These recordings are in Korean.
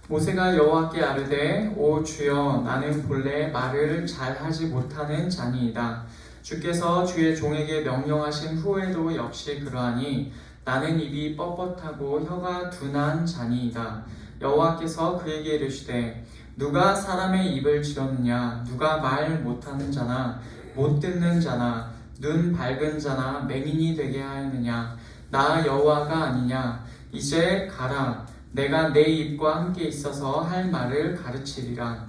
모세가 여호와께 아뢰되 오 주여 나는 본래 말을 잘하지 못하는 자니이다. 주께서 주의 종에게 명령하신 후에도 역시 그러하니 나는 입이 뻣뻣하고 혀가 둔한 자니이다. 여호와께서 그에게 이르시되 누가 사람의 입을 지었느냐? 누가 말 못하는 자나 못 듣는 자나 눈 밝은 자나 맹인이 되게 하였느냐? 나 여호와가 아니냐? 이제 가라. 내가 내 입과 함께 있어서 할 말을 가르치리라.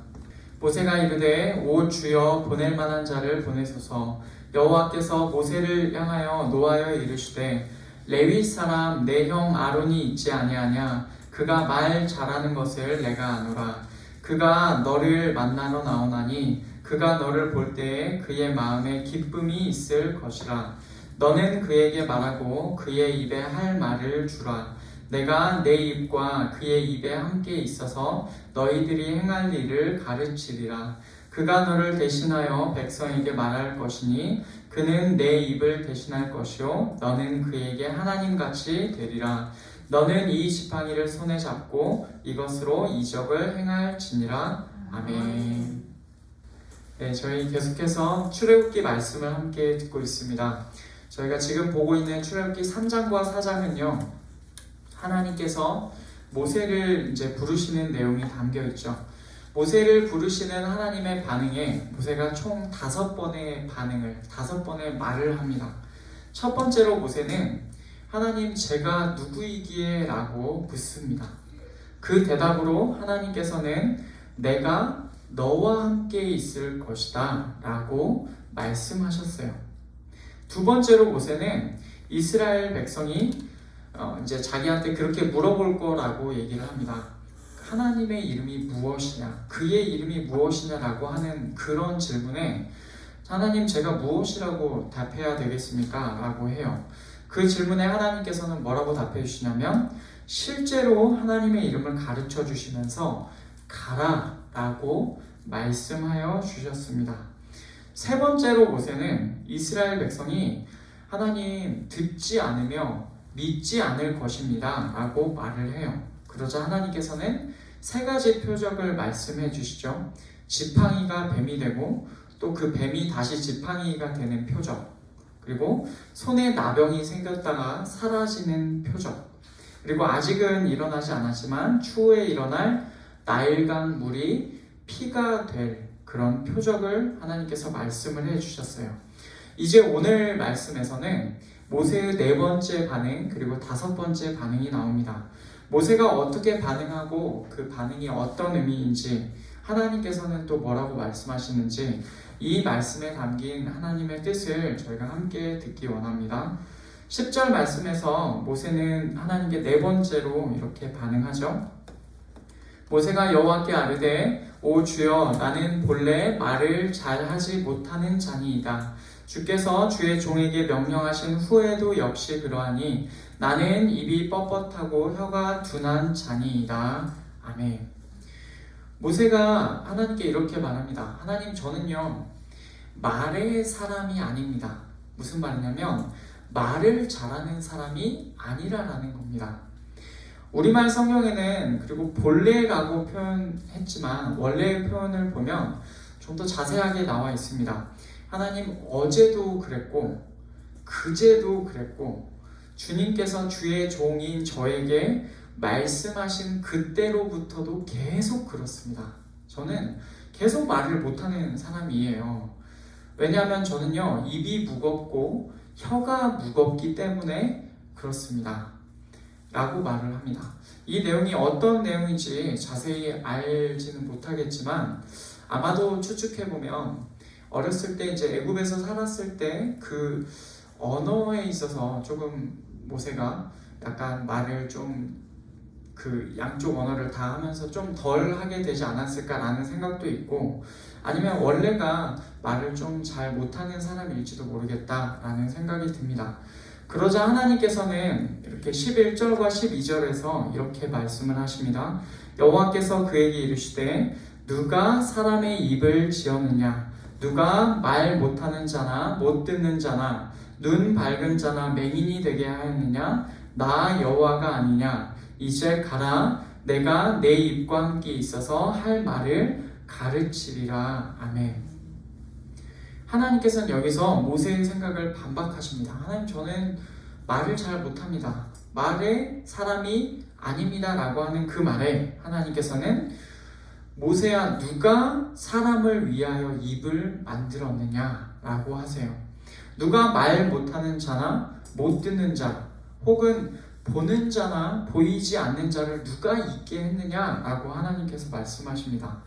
모세가 이르되 오 주여 보낼 만한 자를 보내소서. 여호와께서 모세를 향하여 노하여 이르시되 레위 사람 내 형 아론이 있지 아니하냐? 그가 말 잘하는 것을 내가 아노라. 그가 너를 만나러 나오나니 그가 너를 볼 때에 그의 마음에 기쁨이 있을 것이라. 너는 그에게 말하고 그의 입에 할 말을 주라. 내가 내 입과 그의 입에 함께 있어서 너희들이 행할 일을 가르치리라. 그가 너를 대신하여 백성에게 말할 것이니 그는 내 입을 대신할 것이요 너는 그에게 하나님같이 되리라. 너는 이 지팡이를 손에 잡고 이것으로 이적을 행할지니라. 아멘. 네, 저희 계속해서 출애굽기 말씀을 함께 듣고 있습니다. 저희가 지금 보고 있는 출애굽기 3장과 4장은요, 하나님께서 모세를 이제 부르시는 내용이 담겨 있죠. 모세를 부르시는 하나님의 반응에 모세가 총 5번의 말을 합니다. 첫 번째로 모세는 하나님 제가 누구이기에? 라고 묻습니다. 그 대답으로 하나님께서는 내가 너와 함께 있을 것이다 라고 말씀하셨어요. 두 번째로 모세는 이스라엘 백성이 이제 자기한테 그렇게 물어볼 거라고 얘기를 합니다. 하나님의 이름이 무엇이냐? 그의 이름이 무엇이냐라고 하는 그런 질문에 하나님 제가 무엇이라고 답해야 되겠습니까? 라고 해요. 그 질문에 하나님께서는 뭐라고 답해 주시냐면 실제로 하나님의 이름을 가르쳐 주시면서 가라 라고 말씀하여 주셨습니다. 세 번째로 모세는 이스라엘 백성이 하나님 듣지 않으며 믿지 않을 것입니다 라고 말을 해요. 그러자 하나님께서는 3가지 표적을 말씀해 주시죠. 지팡이가 뱀이 되고 또 그 뱀이 다시 지팡이가 되는 표적, 그리고 손에 나병이 생겼다가 사라지는 표적, 그리고 아직은 일어나지 않았지만 추후에 일어날 나일강 물이 피가 될 그런 표적을 하나님께서 말씀을 해주셨어요. 이제 오늘 말씀에서는 모세의 4번째 반응 그리고 5번째 반응이 나옵니다. 모세가 어떻게 반응하고 그 반응이 어떤 의미인지, 하나님께서는 또 뭐라고 말씀하시는지, 이 말씀에 담긴 하나님의 뜻을 저희가 함께 듣기 원합니다. 10절 말씀에서 모세는 하나님께 4번째로 이렇게 반응하죠. 모세가 여호와께 아뢰되 오 주여 나는 본래 말을 잘하지 못하는 자니이다. 주께서 주의 종에게 명령하신 후에도 역시 그러하니 나는 입이 뻣뻣하고 혀가 둔한 자니이다. 아멘. 모세가 하나님께 이렇게 말합니다. 하나님 저는요 말의 사람이 아닙니다. 무슨 말이냐면 말을 잘하는 사람이 아니라라는 겁니다. 우리말 성경에는 그리고 본래라고 표현했지만 원래의 표현을 보면 좀 더 자세하게 나와 있습니다. 하나님 어제도 그랬고 그제도 그랬고 주님께서 주의 종인 저에게 말씀하신 그때로부터도 계속 그렇습니다. 저는 계속 말을 못하는 사람이에요. 왜냐하면 저는요 입이 무겁고 혀가 무겁기 때문에 그렇습니다 라고 말을 합니다. 이 내용이 어떤 내용인지 자세히 알지는 못하겠지만 아마도 추측해보면 어렸을 때 이제 애굽에서 살았을 때 그 언어에 있어서 조금 모세가 약간 말을 좀 그 양쪽 언어를 다 하면서 좀 덜 하게 되지 않았을까라는 생각도 있고, 아니면 원래가 말을 좀 잘 못하는 사람일지도 모르겠다라는 생각이 듭니다. 그러자 하나님께서는 이렇게 11절과 12절에서 이렇게 말씀을 하십니다. 여호와께서 그에게 이르시되 누가 사람의 입을 지었느냐? 누가 말 못하는 자나 못 듣는 자나 눈 밝은 자나 맹인이 되게 하였느냐? 나 여호와가 아니냐? 이제 가라. 내가 내 입과 함께 있어서 할 말을 가르치리라. 아멘. 하나님께서는 여기서 모세의 생각을 반박하십니다. 하나님, 저는 말을 잘 못합니다. 말의 사람이 아닙니다 라고 하는 그 말에 하나님께서는 모세야, 누가 사람을 위하여 입을 만들었느냐 라고 하세요. 누가 말 못하는 자나 못 듣는 자 혹은 보는 자나 보이지 않는 자를 누가 있게 했느냐 라고 하나님께서 말씀하십니다.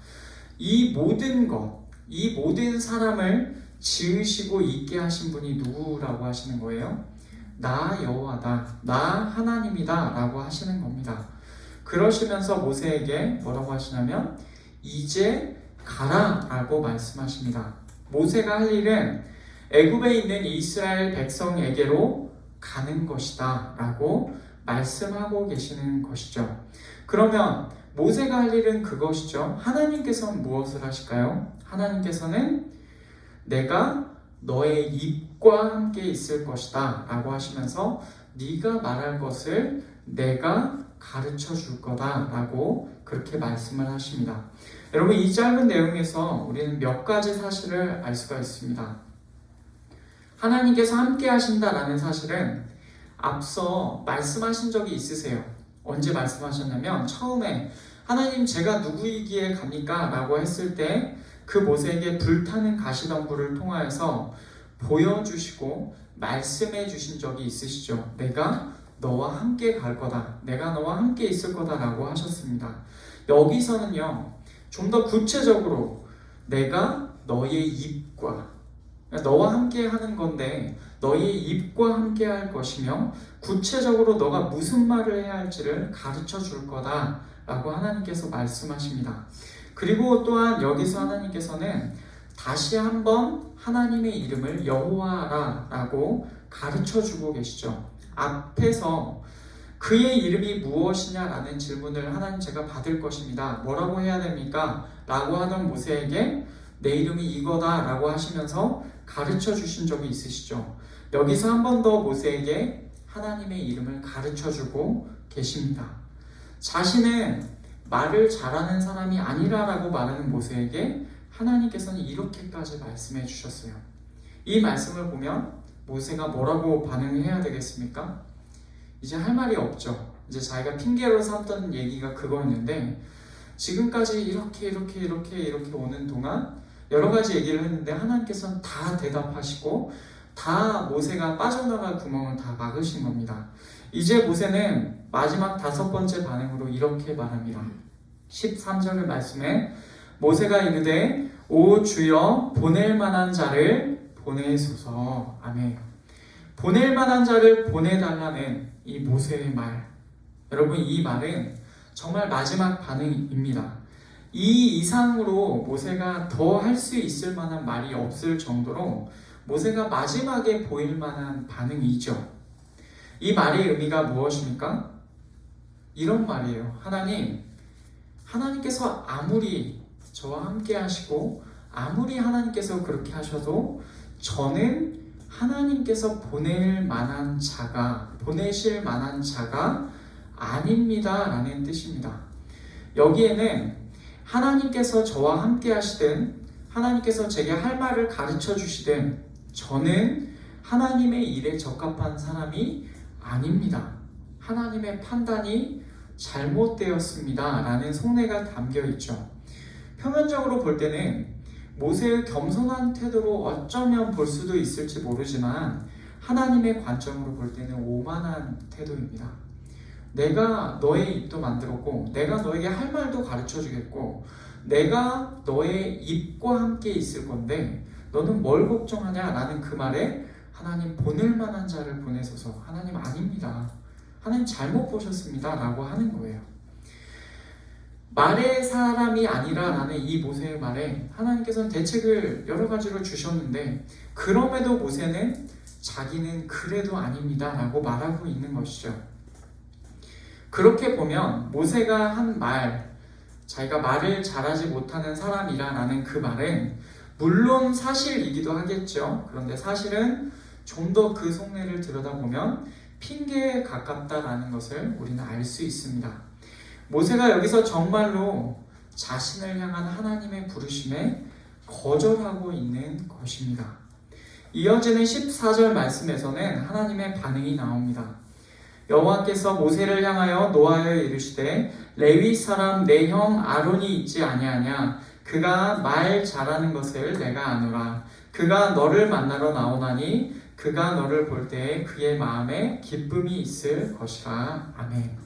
이 모든 것, 이 모든 사람을 지으시고 있게 하신 분이 누구라고 하시는 거예요? 나 여호와다, 나 하나님이다 라고 하시는 겁니다. 그러시면서 모세에게 뭐라고 하시냐면 이제 가라 라고 말씀하십니다. 모세가 할 일은 애굽에 있는 이스라엘 백성에게로 가는 것이다 라고 말씀하고 계시는 것이죠. 그러면 모세가 할 일은 그것이죠. 하나님께서는 무엇을 하실까요? 하나님께서는 내가 너의 입과 함께 있을 것이다 라고 하시면서 네가 말할 것을 내가 가르쳐 줄 거다 라고 그렇게 말씀을 하십니다. 여러분, 이 짧은 내용에서 우리는 몇 가지 사실을 알 수가 있습니다. 하나님께서 함께 하신다라는 사실은 앞서 말씀하신 적이 있으세요. 언제 말씀하셨냐면 처음에 하나님, 제가 누구이기에 갑니까? 라고 했을 때 그 모세에게 불타는 가시덤불을 통하여서 보여주시고 말씀해 주신 적이 있으시죠. 내가 너와 함께 갈 거다, 내가 너와 함께 있을 거다 라고 하셨습니다. 여기서는요, 좀 더 구체적으로 내가 너의 입과, 너와 함께 하는 건데 너의 입과 함께 할 것이며 구체적으로 너가 무슨 말을 해야 할지를 가르쳐 줄 거다 라고 하나님께서 말씀하십니다. 그리고 또한 여기서 하나님께서는 다시 한번 하나님의 이름을 여호와라 라고 가르쳐 주고 계시죠. 앞에서 그의 이름이 무엇이냐라는 질문을 하나님, 제가 받을 것입니다, 뭐라고 해야 됩니까? 라고 하던 모세에게 내 이름이 이거다 라고 하시면서 가르쳐 주신 적이 있으시죠. 여기서 한 번 더 모세에게 하나님의 이름을 가르쳐 주고 계십니다. 자신은 말을 잘하는 사람이 아니라라고 말하는 모세에게 하나님께서는 이렇게까지 말씀해 주셨어요. 이 말씀을 보면 모세가 뭐라고 반응해야 되겠습니까? 이제 할 말이 없죠. 이제 자기가 핑계로 삼던 얘기가 그거였는데 지금까지 이렇게 오는 동안 여러 가지 얘기를 했는데 하나님께서는 다 대답하시고 다 모세가 빠져나갈 구멍을 다 막으신 겁니다. 이제 모세는 마지막 5번째 반응으로 이렇게 말합니다. 13절의 말씀에 모세가 이르되 오 주여, 보낼 만한 자를 보내소서. 아멘. 보낼 만한 자를 보내달라는 이 모세의 말, 여러분, 이 말은 정말 마지막 반응입니다. 이 이상으로 모세가 더 할 수 있을 만한 말이 없을 정도로 모세가 마지막에 보일 만한 반응이죠. 이 말의 의미가 무엇입니까? 이런 말이에요. 하나님께서 아무리 저와 함께 하시고 아무리 하나님께서 그렇게 하셔도 저는 하나님께서 보내실 만한 자가 아닙니다 라는 뜻입니다. 여기에는 하나님께서 저와 함께 하시든 하나님께서 제게 할 말을 가르쳐 주시든 저는 하나님의 일에 적합한 사람이 아닙니다. 하나님의 판단이 잘못되었습니다 라는 속내가 담겨 있죠. 표면적으로 볼 때는 모세의 겸손한 태도로 어쩌면 볼 수도 있을지 모르지만 하나님의 관점으로 볼 때는 오만한 태도입니다. 내가 너의 입도 만들었고 내가 너에게 할 말도 가르쳐 주겠고 내가 너의 입과 함께 있을 건데 너는 뭘 걱정하냐 라는 그 말에 하나님, 보낼 만한 자를 보내소서. 하나님, 아닙니다. 하나님 잘못 보셨습니다 라고 하는 거예요. 말의 사람이 아니라 라는 이 모세의 말에 하나님께서는 대책을 여러 가지로 주셨는데 그럼에도 모세는 자기는 그래도 아닙니다 라고 말하고 있는 것이죠. 그렇게 보면 모세가 한 말, 자기가 말을 잘하지 못하는 사람이라 라는 그 말은 물론 사실이기도 하겠죠. 그런데 사실은 좀 더 그 속내를 들여다보면 핑계에 가깝다라는 것을 우리는 알 수 있습니다. 모세가 여기서 정말로 자신을 향한 하나님의 부르심에 거절하고 있는 것입니다. 이어지는 14절 말씀에서는 하나님의 반응이 나옵니다. 여호와께서 모세를 향하여 노하여 이르시되 레위 사람 내 형 아론이 있지 아니하냐 그가 말 잘하는 것을 내가 아노라. 그가 너를 만나러 나오나니 그가 너를 볼 때에 그의 마음에 기쁨이 있을 것이라. 아멘.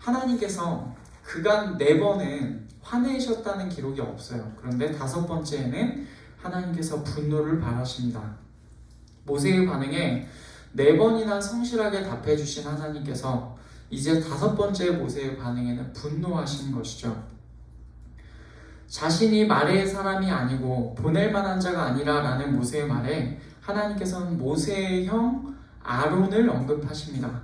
하나님께서 그간 4번은 화내셨다는 기록이 없어요. 그런데 5번째에는 하나님께서 분노를 발하십니다. 모세의 반응에 4번이나 성실하게 답해 주신 하나님께서 이제 5번째 모세의 반응에는 분노하신 것이죠. 자신이 말의 사람이 아니고 보낼 만한 자가 아니라 라는 모세의 말에 하나님께서는 모세의 형 아론을 언급하십니다.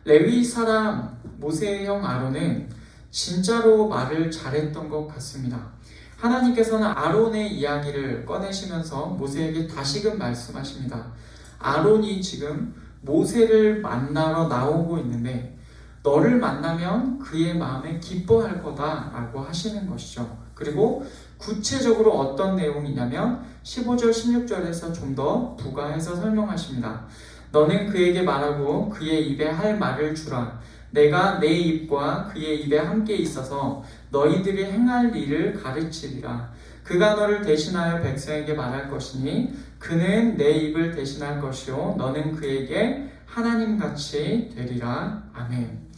레위 사람 모세의 형 아론은 진짜로 말을 잘했던 것 같습니다. 하나님께서는 아론의 이야기를 꺼내시면서 모세에게 다시금 말씀하십니다. 아론이 지금 모세를 만나러 나오고 있는데 너를 만나면 그의 마음에 기뻐할 거다라고 하시는 것이죠. 그리고 구체적으로 어떤 내용이냐면 15절 16절에서 좀 더 부가해서 설명하십니다. 너는 그에게 말하고 그의 입에 할 말을 주라. 내가 내 입과 그의 입에 함께 있어서 너희들이 행할 일을 가르치리라. 그가 너를 대신하여 백성에게 말할 것이니 그는 내 입을 대신할 것이요 너는 그에게 하나님같이 되리라. 아멘.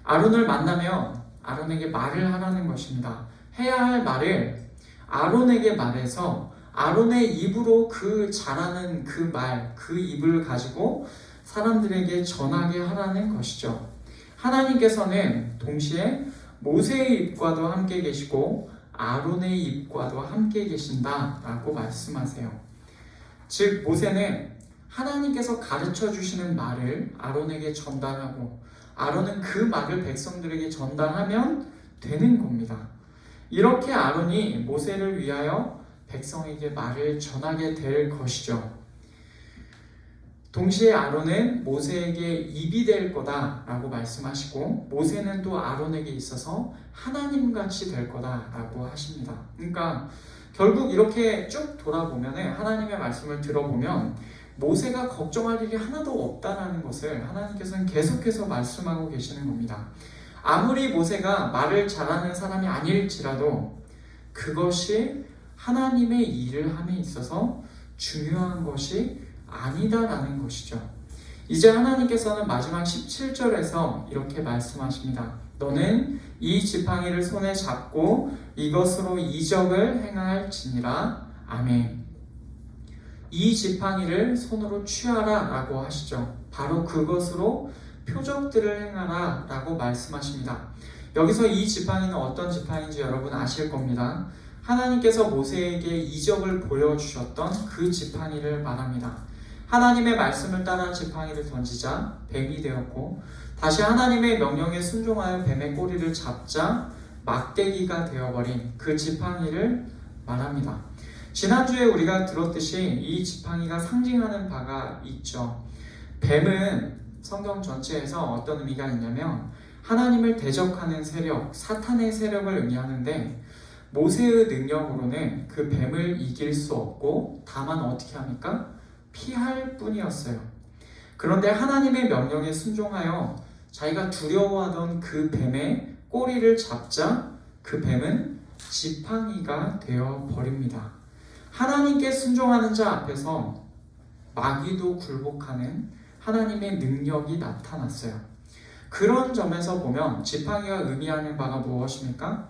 아론을 만나면 아론에게 말을 하라는 것입니다. 해야 할 말을 아론에게 말해서 아론의 입으로 그 잘하는 그 말, 그 입을 가지고 사람들에게 전하게 하라는 것이죠. 하나님께서는 동시에 모세의 입과도 함께 계시고 아론의 입과도 함께 계신다라고 말씀하세요. 즉 모세는 하나님께서 가르쳐 주시는 말을 아론에게 전달하고 아론은 그 말을 백성들에게 전달하면 되는 겁니다. 이렇게 아론이 모세를 위하여 백성에게 말을 전하게 될 것이죠. 동시에 아론은 모세에게 입이 될 거다라고 말씀하시고 모세는 또 아론에게 있어서 하나님같이 될 거다라고 하십니다. 그러니까 결국 이렇게 쭉 돌아보면 하나님의 말씀을 들어보면 모세가 걱정할 일이 하나도 없다는 것을 하나님께서는 계속해서 말씀하고 계시는 겁니다. 아무리 모세가 말을 잘하는 사람이 아닐지라도 그것이 하나님의 일을 함에 있어서 중요한 것이 아니다라는 것이죠. 이제 하나님께서는 마지막 17절에서 이렇게 말씀하십니다. 너는 이 지팡이를 손에 잡고 이것으로 이적을 행할지니라. 아멘. 이 지팡이를 손으로 취하라 라고 하시죠. 바로 그것으로 표적들을 행하라 라고 말씀하십니다. 여기서 이 지팡이는 어떤 지팡이인지 여러분 아실 겁니다. 하나님께서 모세에게 이적을 보여주셨던 그 지팡이를 말합니다. 하나님의 말씀을 따라 지팡이를 던지자 뱀이 되었고 다시 하나님의 명령에 순종하여 뱀의 꼬리를 잡자 막대기가 되어버린 그 지팡이를 말합니다. 지난주에 우리가 들었듯이 이 지팡이가 상징하는 바가 있죠. 뱀은 성경 전체에서 어떤 의미가 있냐면 하나님을 대적하는 세력, 사탄의 세력을 의미하는데 모세의 능력으로는 그 뱀을 이길 수 없고 다만 어떻게 합니까? 피할 뿐이었어요. 그런데 하나님의 명령에 순종하여 자기가 두려워하던 그 뱀의 꼬리를 잡자 그 뱀은 지팡이가 되어 버립니다. 하나님께 순종하는 자 앞에서 마귀도 굴복하는 하나님의 능력이 나타났어요. 그런 점에서 보면 지팡이가 의미하는 바가 무엇입니까?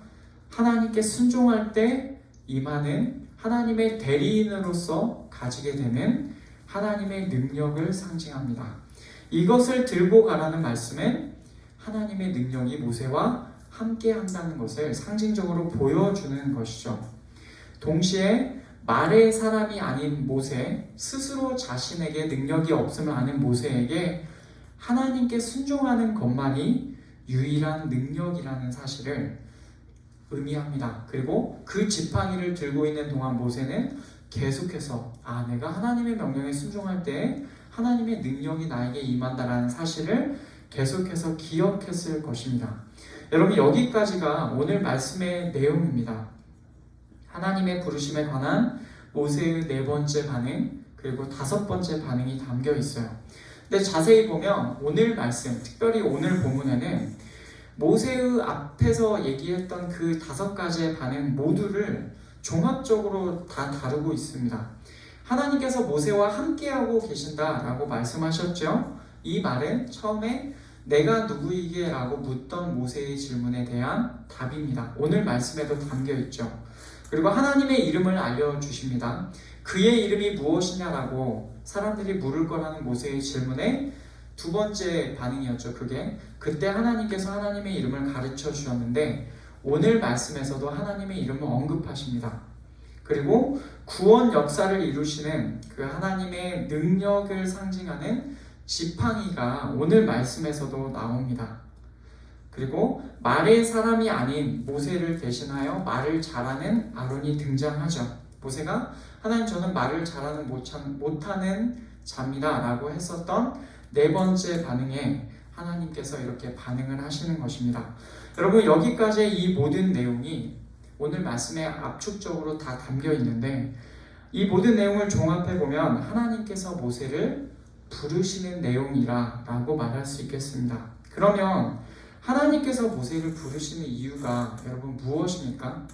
하나님께 순종할 때 임하는 하나님의 대리인으로서 가지게 되는 하나님의 능력을 상징합니다. 이것을 들고 가라는 말씀은 하나님의 능력이 모세와 함께 한다는 것을 상징적으로 보여주는 것이죠. 동시에 말의 사람이 아닌 모세, 스스로 자신에게 능력이 없음을 아는 모세에게 하나님께 순종하는 것만이 유일한 능력이라는 사실을 의미합니다. 그리고 그 지팡이를 들고 있는 동안 모세는 계속해서 내가 하나님의 명령에 순종할 때 하나님의 능력이 나에게 임한다라는 사실을 계속해서 기억했을 것입니다. 여러분, 여기까지가 오늘 말씀의 내용입니다. 하나님의 부르심에 관한 모세의 4번째 반응, 그리고 5번째 반응이 담겨 있어요. 근데 자세히 보면 오늘 말씀, 특별히 오늘 본문에는 모세의 앞에서 얘기했던 그 5가지의 반응 모두를 종합적으로 다 다루고 있습니다. 하나님께서 모세와 함께하고 계신다라고 말씀하셨죠. 이 말은 처음에 내가 누구이게? 라고 묻던 모세의 질문에 대한 답입니다. 오늘 말씀에도 담겨 있죠. 그리고 하나님의 이름을 알려주십니다. 그의 이름이 무엇이냐라고 사람들이 물을 거라는 모세의 질문에 2번째 반응이었죠. 그때 하나님께서 하나님의 이름을 가르쳐 주셨는데 오늘 말씀에서도 하나님의 이름을 언급하십니다. 그리고 구원 역사를 이루시는 그 하나님의 능력을 상징하는 지팡이가 오늘 말씀에서도 나옵니다. 그리고 말의 사람이 아닌 모세를 대신하여 말을 잘하는 아론이 등장하죠. 모세가 하나님, 저는 말을 잘하는 못하는 자입니다 라고 했었던 4번째 반응에 하나님께서 이렇게 반응을 하시는 것입니다. 여러분, 여기까지 이 모든 내용이 오늘 말씀에 압축적으로 다 담겨 있는데 이 모든 내용을 종합해 보면 하나님께서 모세를 부르시는 내용이라고 말할 수 있겠습니다. 그러면 하나님께서 모세를 부르시는 이유가 여러분 무엇입니까?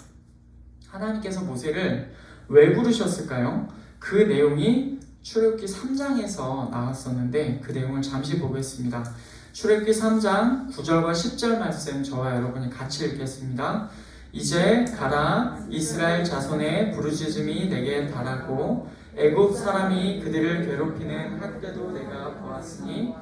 하나님께서 모세를 왜 부르셨을까요? 그 내용이 출애굽기 3장에서 나왔었는데 그 내용을 잠시 보겠습니다. 출애굽기 3장 9절과 10절 말씀 저와 여러분이 같이 읽겠습니다. 이제 가라, 이스라엘 자손의 부르짖음이 내게 달하고 애굽 사람이 그들을 괴롭히는 학대도 내가 보았으니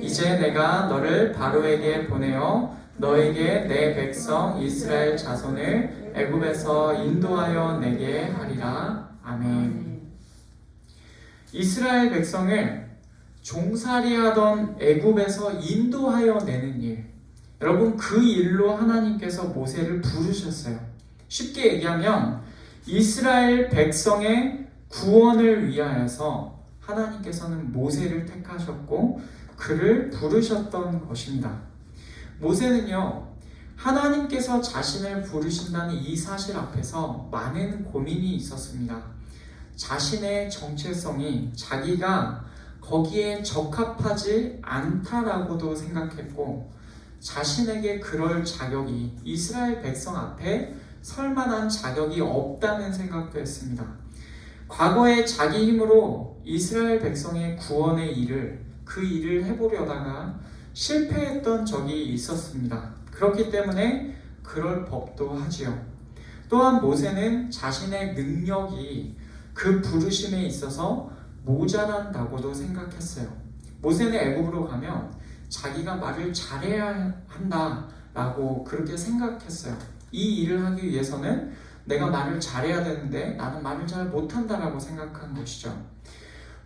이제 내가 너를 바로에게 보내어 너에게 내 백성 이스라엘 자손을 애굽에서 인도하여 내게 하리라. 아멘. 이스라엘 백성을 종살이하던 애굽에서 인도하여 내는 일, 여러분 그 일로 하나님께서 모세를 부르셨어요. 쉽게 얘기하면 이스라엘 백성의 구원을 위하여서 하나님께서는 모세를 택하셨고 그를 부르셨던 것입니다. 모세는요, 하나님께서 자신을 부르신다는 이 사실 앞에서 많은 고민이 있었습니다. 자신의 정체성이 자기가 거기에 적합하지 않다라고도 생각했고 자신에게 그럴 자격이, 이스라엘 백성 앞에 설 만한 자격이 없다는 생각도 했습니다. 과거에 자기 힘으로 이스라엘 백성의 구원의 일을, 그 일을 해보려다가 실패했던 적이 있었습니다. 그렇기 때문에 그럴 법도 하지요. 또한 모세는 자신의 능력이 그 부르심에 있어서 모자란다고도 생각했어요. 모세는 애굽으로 가면 자기가 말을 잘해야 한다라고 그렇게 생각했어요. 이 일을 하기 위해서는 내가 말을 잘해야 되는데 나는 말을 잘 못한다라고 생각한 것이죠.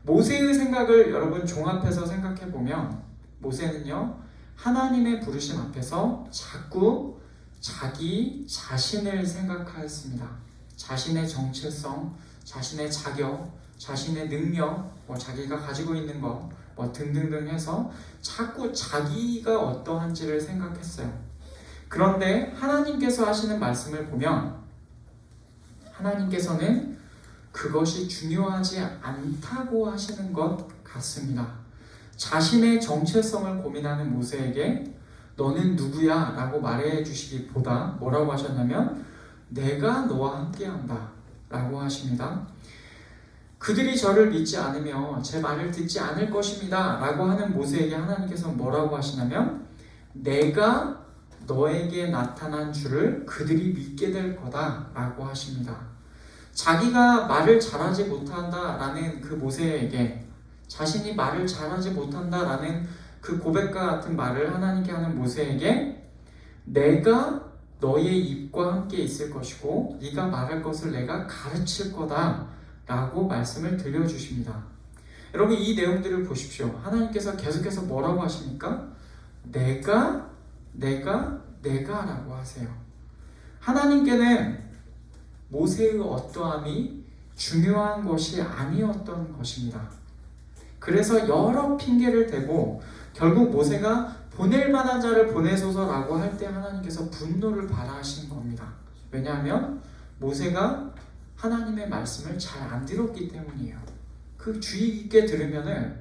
모세의 생각을 여러분 종합해서 생각해 보면 모세는요, 하나님의 부르심 앞에서 자꾸 자기 자신을 생각하였습니다. 자신의 정체성, 자신의 자격, 자신의 능력, 자기가 가지고 있는 것 등등등 해서 자꾸 자기가 어떠한지를 생각했어요. 그런데 하나님께서 하시는 말씀을 보면 하나님께서는 그것이 중요하지 않다고 하시는 것 같습니다. 자신의 정체성을 고민하는 모세에게 너는 누구야? 라고 말해 주시기보다 뭐라고 하셨냐면 내가 너와 함께한다 라고 하십니다. 그들이 저를 믿지 않으며 제 말을 듣지 않을 것입니다 라고 하는 모세에게 하나님께서 뭐라고 하시냐면 내가 너에게 나타난 주를 그들이 믿게 될 거다 라고 하십니다. 자기가 말을 잘하지 못한다라는 그 모세에게, 자신이 말을 잘하지 못한다라는 그 고백과 같은 말을 하나님께 하는 모세에게 내가 너의 입과 함께 있을 것이고 네가 말할 것을 내가 가르칠 거다 라고 말씀을 들려주십니다. 여러분 이 내용들을 보십시오. 하나님께서 계속해서 뭐라고 하십니까? 내가 라고 하세요. 하나님께는 모세의 어떠함이 중요한 것이 아니었던 것입니다. 그래서 여러 핑계를 대고 결국 모세가 보낼 만한 자를 보내소서라고 할 때 하나님께서 분노를 발하신 겁니다. 왜냐하면 모세가 하나님의 말씀을 잘 안 들었기 때문이에요. 그 주의 깊게 들으면은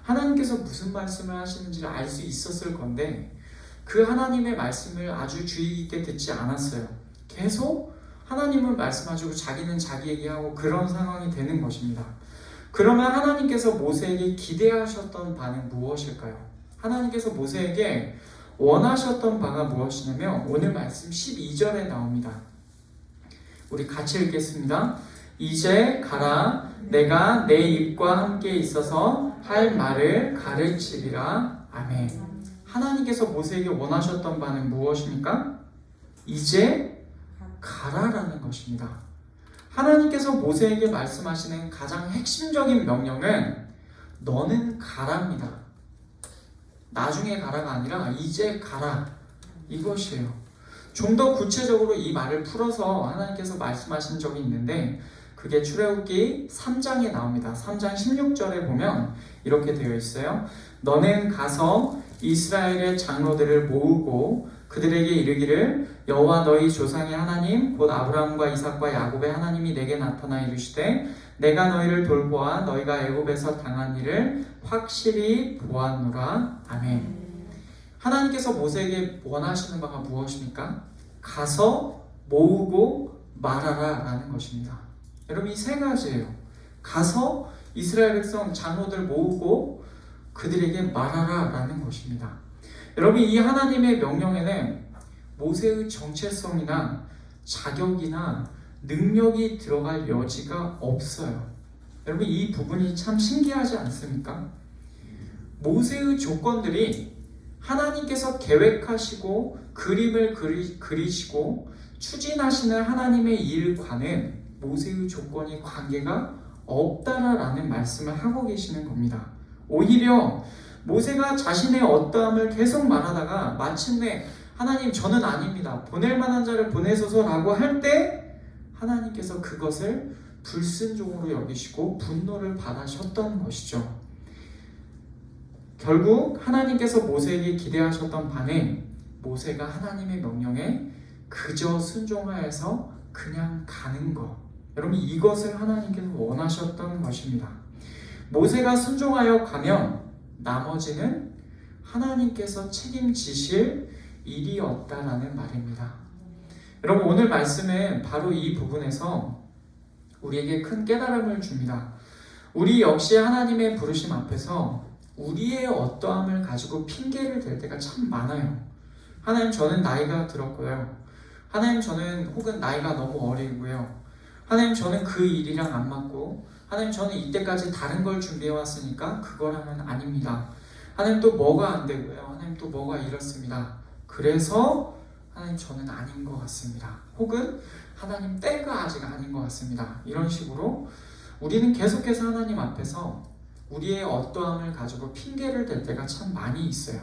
하나님께서 무슨 말씀을 하시는지를 알 수 있었을 건데 그 하나님의 말씀을 아주 주의 깊게 듣지 않았어요. 계속 하나님은 말씀하시고 자기는 자기 얘기하고 그런 상황이 되는 것입니다. 그러면 하나님께서 모세에게 기대하셨던 바는 무엇일까요? 하나님께서 모세에게 원하셨던 바가 무엇이냐면 오늘 말씀 12절에 나옵니다. 우리 같이 읽겠습니다. 이제 가라, 내가 내 입과 함께 있어서 할 말을 가르치리라. 아멘. 하나님께서 모세에게 원하셨던 바는 무엇입니까? 이제 가라라는 것입니다. 하나님께서 모세에게 말씀하시는 가장 핵심적인 명령은 너는 가라입니다. 나중에 가라가 아니라 이제 가라, 이것이에요. 좀 더 구체적으로 이 말을 풀어서 하나님께서 말씀하신 적이 있는데 그게 출애굽기 3장에 나옵니다. 3장 16절에 보면 이렇게 되어 있어요. 너는 가서 이스라엘의 장로들을 모으고 그들에게 이르기를 여호와 너희 조상의 하나님 곧 아브라함과 이삭과 야곱의 하나님이 내게 나타나 이르시되 내가 너희를 돌보아 너희가 애굽에서 당한 일을 확실히 보았노라. 아멘. 하나님께서 모세에게 원하시는 바가 무엇입니까? 가서 모으고 말하라 라는 것입니다. 여러분 이 세 가지예요. 가서 이스라엘 백성 장로들 모으고 그들에게 말하라 라는 것입니다. 여러분 이 하나님의 명령에는 모세의 정체성이나 자격이나 능력이 들어갈 여지가 없어요. 여러분 이 부분이 참 신기하지 않습니까? 모세의 조건들이 하나님께서 계획하시고 그림을 그리시고 추진하시는 하나님의 일과는 모세의 조건이 관계가 없다라는 말씀을 하고 계시는 겁니다. 오히려 모세가 자신의 어떠함을 계속 말하다가 마침내 하나님 저는 아닙니다. 보낼 만한 자를 보내소서라고 할 때 하나님께서 그것을 불순종으로 여기시고 분노를 받으셨던 것이죠. 결국 하나님께서 모세에게 기대하셨던 바는 모세가 하나님의 명령에 그저 순종하여서 그냥 가는 것. 여러분 이것을 하나님께서 원하셨던 것입니다. 모세가 순종하여 가면 나머지는 하나님께서 책임지실 일이었다라는 말입니다. 여러분 오늘 말씀은 바로 이 부분에서 우리에게 큰 깨달음을 줍니다. 우리 역시 하나님의 부르심 앞에서 우리의 어떠함을 가지고 핑계를 댈 때가 참 많아요. 하나님 저는 나이가 들었고요. 하나님 저는 혹은 나이가 너무 어리고요. 하나님 저는 그 일이랑 안 맞고 하나님 저는 이때까지 다른 걸 준비해 왔으니까 그거랑은 아닙니다. 하나님 또 뭐가 안 되고요. 하나님 또 뭐가 이렇습니다. 그래서 하나님 저는 아닌 것 같습니다. 혹은 하나님 때가 아직 아닌 것 같습니다. 이런 식으로 우리는 계속해서 하나님 앞에서 우리의 어떠함을 가지고 핑계를 댈 때가 참 많이 있어요.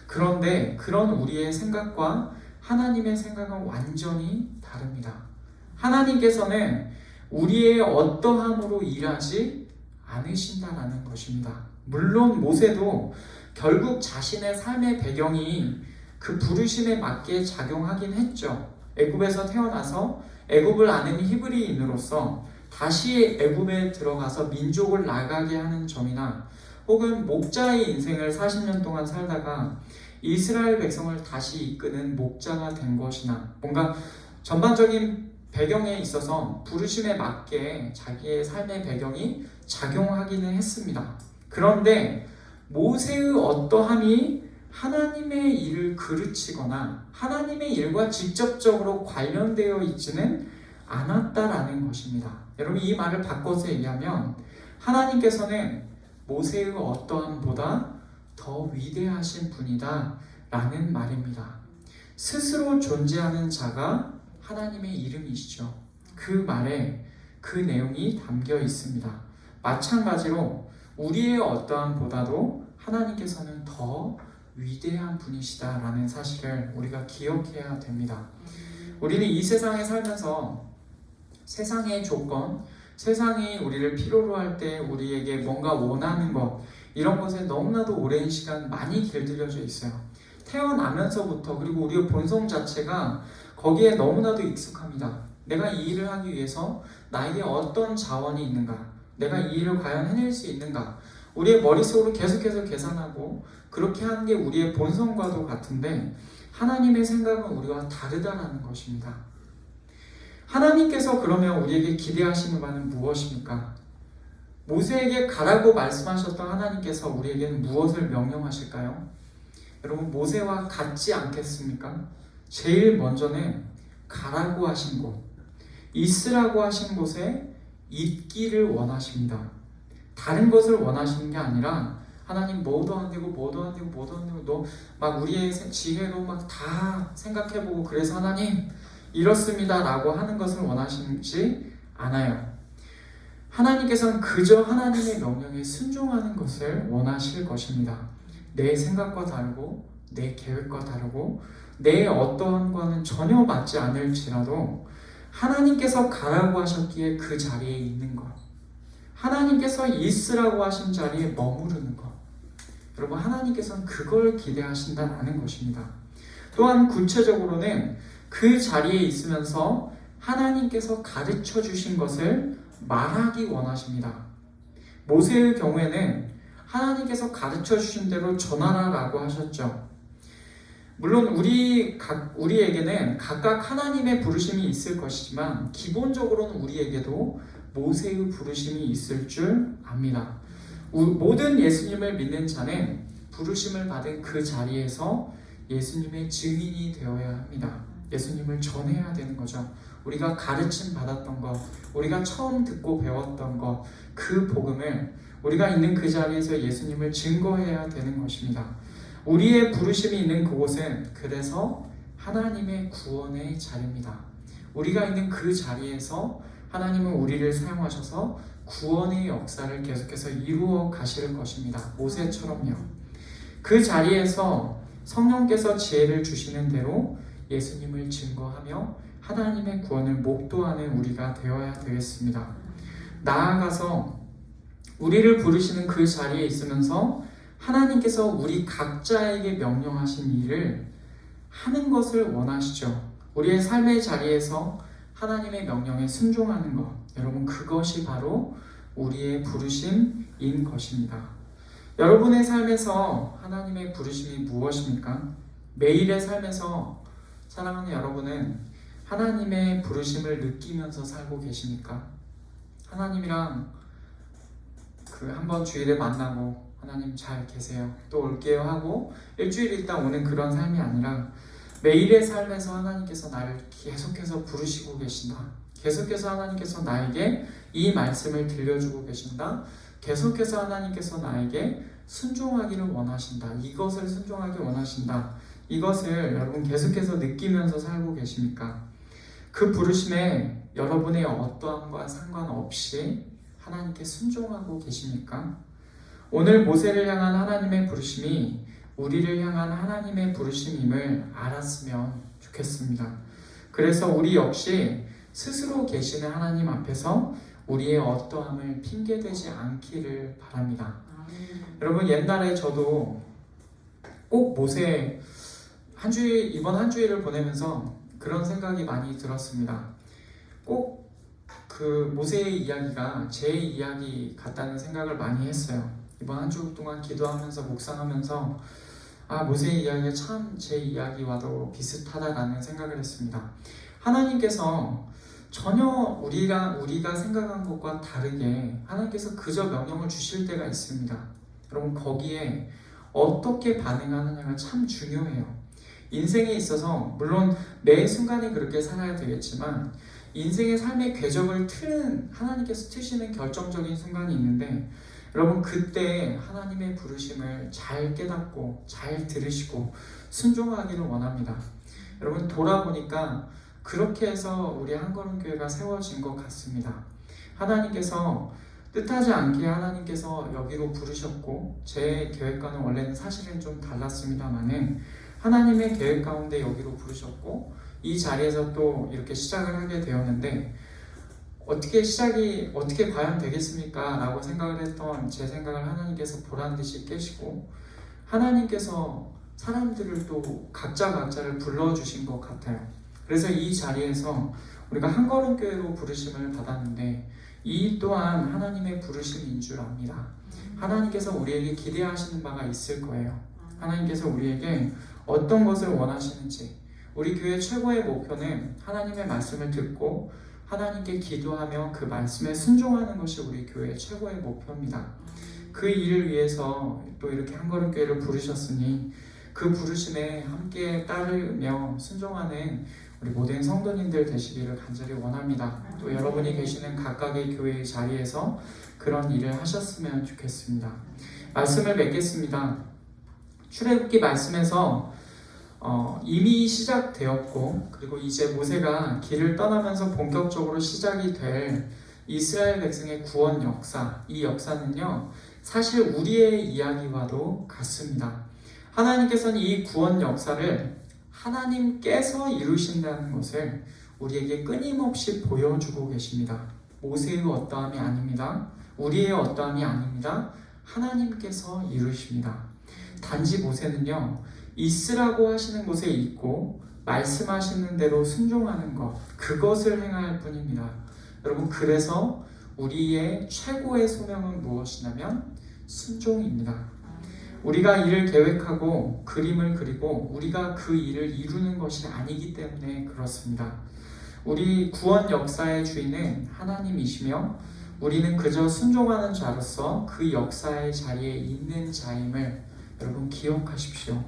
그런데 그런 우리의 생각과 하나님의 생각은 완전히 다릅니다. 하나님께서는 우리의 어떠함으로 일하지 않으신다라는 것입니다. 물론 모세도 결국 자신의 삶의 배경이 그 부르심에 맞게 작용하긴 했죠. 애굽에서 태어나서 애굽을 아는 히브리인으로서 다시 애굽에 들어가서 민족을 나가게 하는 점이나 혹은 목자의 인생을 40년 동안 살다가 이스라엘 백성을 다시 이끄는 목자가 된 것이나 뭔가 전반적인 배경에 있어서 부르심에 맞게 자기의 삶의 배경이 작용하기는 했습니다. 그런데 모세의 어떠함이 하나님의 일을 그르치거나 하나님의 일과 직접적으로 관련되어 있지는 않았다라는 것입니다. 여러분 이 말을 바꿔서 얘기하면 하나님께서는 모세의 어떠함보다 더 위대하신 분이다 라는 말입니다. 스스로 존재하는 자가 하나님의 이름이시죠. 그 말에 그 내용이 담겨 있습니다. 마찬가지로 우리의 어떠함보다도 하나님께서는 더 위대한 분이시다라는 사실을 우리가 기억해야 됩니다. 우리는 이 세상에 살면서 세상의 조건, 세상이 우리를 필요로 할 때 우리에게 뭔가 원하는 것, 이런 것에 너무나도 오랜 시간 많이 길들여져 있어요. 태어나면서부터, 그리고 우리의 본성 자체가 거기에 너무나도 익숙합니다. 내가 이 일을 하기 위해서 나에게 어떤 자원이 있는가, 내가 이 일을 과연 해낼 수 있는가, 우리의 머릿속으로 계속해서 계산하고 그렇게 하는 게 우리의 본성과도 같은데, 하나님의 생각은 우리와 다르다라는 것입니다. 하나님께서 그러면 우리에게 기대하시는 바는 무엇입니까? 모세에게 가라고 말씀하셨던 하나님께서 우리에게는 무엇을 명령하실까요? 여러분, 모세와 같지 않겠습니까? 제일 먼저는 가라고 하신 곳, 있으라고 하신 곳에 있기를 원하십니다. 다른 것을 원하시는 게 아니라, 하나님 뭐도 안 되고 뭐도 안 되고 뭐도 안 되고 너 막 우리의 지혜로 막 다 생각해보고 그래서 하나님 이렇습니다 라고 하는 것을 원하시지 않아요. 하나님께서는 그저 하나님의 명령에 순종하는 것을 원하실 것입니다. 내 생각과 다르고 내 계획과 다르고 내 어떠한과는 전혀 맞지 않을지라도 하나님께서 가라고 하셨기에 그 자리에 있는 것, 하나님께서 있으라고 하신 자리에 머무르는 것, 여러분, 하나님께서는 그걸 기대하신다는 것입니다. 또한 구체적으로는 그 자리에 있으면서 하나님께서 가르쳐 주신 것을 말하기 원하십니다. 모세의 경우에는 하나님께서 가르쳐 주신 대로 전하라라고 하셨죠. 물론 우리에게는 각각 하나님의 부르심이 있을 것이지만 기본적으로는 우리에게도 모세의 부르심이 있을 줄 압니다. 모든 예수님을 믿는 자는 부르심을 받은 그 자리에서 예수님의 증인이 되어야 합니다. 예수님을 전해야 되는 거죠. 우리가 가르침 받았던 것, 우리가 처음 듣고 배웠던 것, 그 복음을 우리가 있는 그 자리에서 예수님을 증거해야 되는 것입니다. 우리의 부르심이 있는 그곳은 그래서 하나님의 구원의 자리입니다. 우리가 있는 그 자리에서 하나님은 우리를 사용하셔서 구원의 역사를 계속해서 이루어 가실 것입니다. 모세처럼요. 그 자리에서 성령께서 지혜를 주시는 대로 예수님을 증거하며 하나님의 구원을 목도하는 우리가 되어야 되겠습니다. 나아가서 우리를 부르시는 그 자리에 있으면서 하나님께서 우리 각자에게 명령하신 일을 하는 것을 원하시죠. 우리의 삶의 자리에서 하나님의 명령에 순종하는 것, 여러분, 그것이 바로 우리의 부르심인 것입니다. 여러분의 삶에서 하나님의 부르심이 무엇입니까? 매일의 삶에서 사랑하는 여러분은 하나님의 부르심을 느끼면서 살고 계십니까? 하나님이랑 한번 주일에 만나고 하나님 잘 계세요, 또 올게요 하고 일주일 있다 오는 그런 삶이 아니라 매일의 삶에서 하나님께서 나를 계속해서 부르시고 계신다. 계속해서 하나님께서 나에게 이 말씀을 들려주고 계신다. 계속해서 하나님께서 나에게 순종하기를 원하신다. 이것을 순종하기 원하신다. 이것을 여러분 계속해서 느끼면서 살고 계십니까? 그 부르심에 여러분의 어떠함과 상관없이 하나님께 순종하고 계십니까? 오늘 모세를 향한 하나님의 부르심이 우리를 향한 하나님의 부르심임을 알았으면 좋겠습니다. 그래서 우리 역시 스스로 계시는 하나님 앞에서 우리의 어떠함을 핑계대지 않기를 바랍니다. 여러분, 옛날에 저도 꼭 모세 이번 한 주일을 보내면서 그런 생각이 많이 들었습니다. 꼭 그 모세의 이야기가 제 이야기 같다는 생각을 많이 했어요. 이번 한 주 동안 기도하면서 묵상하면서 모세의 이야기가 참 제 이야기와도 비슷하다라는 생각을 했습니다. 하나님께서 전혀 우리가 생각한 것과 다르게 하나님께서 그저 명령을 주실 때가 있습니다. 여러분, 거기에 어떻게 반응하느냐가 참 중요해요. 인생에 있어서 물론 매 순간이 그렇게 살아야 되겠지만 인생의 삶의 궤적을 하나님께서 트시는 결정적인 순간이 있는데, 여러분, 그때 하나님의 부르심을 잘 깨닫고 잘 들으시고 순종하기를 원합니다. 여러분, 돌아보니까 그렇게 해서 우리 한걸음교회가 세워진 것 같습니다. 하나님께서 뜻하지 않게 하나님께서 여기로 부르셨고, 제 계획과는 원래는 사실은 좀 달랐습니다만은 하나님의 계획 가운데 여기로 부르셨고, 이 자리에서 또 이렇게 시작을 하게 되었는데, 어떻게 과연 되겠습니까? 라고 생각을 했던 제 생각을 하나님께서 보란듯이 깨시고, 하나님께서 사람들을 또 각자를 불러주신 것 같아요. 그래서 이 자리에서 우리가 한걸음교회로 부르심을 받았는데, 이 또한 하나님의 부르심인 줄 압니다. 하나님께서 우리에게 기대하시는 바가 있을 거예요. 하나님께서 우리에게 어떤 것을 원하시는지, 우리 교회 최고의 목표는 하나님의 말씀을 듣고 하나님께 기도하며 그 말씀에 순종하는 것이 우리 교회의 최고의 목표입니다. 그 일을 위해서 또 이렇게 한걸음교회를 부르셨으니 그 부르심에 함께 따르며 순종하는 우리 모든 성도님들 되시기를 간절히 원합니다. 또 여러분이 계시는 각각의 교회의 자리에서 그런 일을 하셨으면 좋겠습니다. 말씀을 맺겠습니다. 출애굽기 말씀에서 이미 시작되었고, 그리고 이제 모세가 길을 떠나면서 본격적으로 시작이 될 이스라엘 백성의 구원 역사, 이 역사는요 사실 우리의 이야기와도 같습니다. 하나님께서는 이 구원 역사를 하나님께서 이루신다는 것을 우리에게 끊임없이 보여주고 계십니다. 모세의 어떠함이 아닙니다. 우리의 어떠함이 아닙니다. 하나님께서 이루십니다. 단지 모세는요 있으라고 하시는 곳에 있고 말씀하시는 대로 순종하는 것, 그것을 행할 뿐입니다. 여러분, 그래서 우리의 최고의 소명은 무엇이냐면 순종입니다. 우리가 일을 계획하고 그림을 그리고 우리가 그 일을 이루는 것이 아니기 때문에 그렇습니다. 우리 구원 역사의 주인은 하나님이시며 우리는 그저 순종하는 자로서 그 역사의 자리에 있는 자임을 여러분 기억하십시오.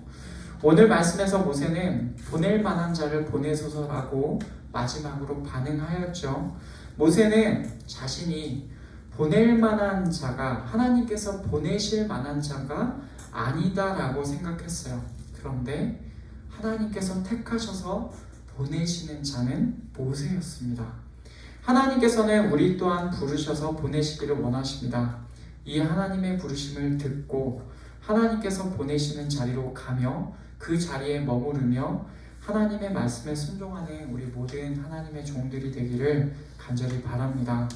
오늘 말씀에서 모세는 보낼 만한 자를 보내소서라고 마지막으로 반응하였죠. 모세는 자신이 보낼 만한 자가, 하나님께서 보내실 만한 자가 아니다라고 생각했어요. 그런데 하나님께서 택하셔서 보내시는 자는 모세였습니다. 하나님께서는 우리 또한 부르셔서 보내시기를 원하십니다. 이 하나님의 부르심을 듣고 하나님께서 보내시는 자리로 가며 그 자리에 머무르며 하나님의 말씀에 순종하는 우리 모든 하나님의 종들이 되기를 간절히 바랍니다.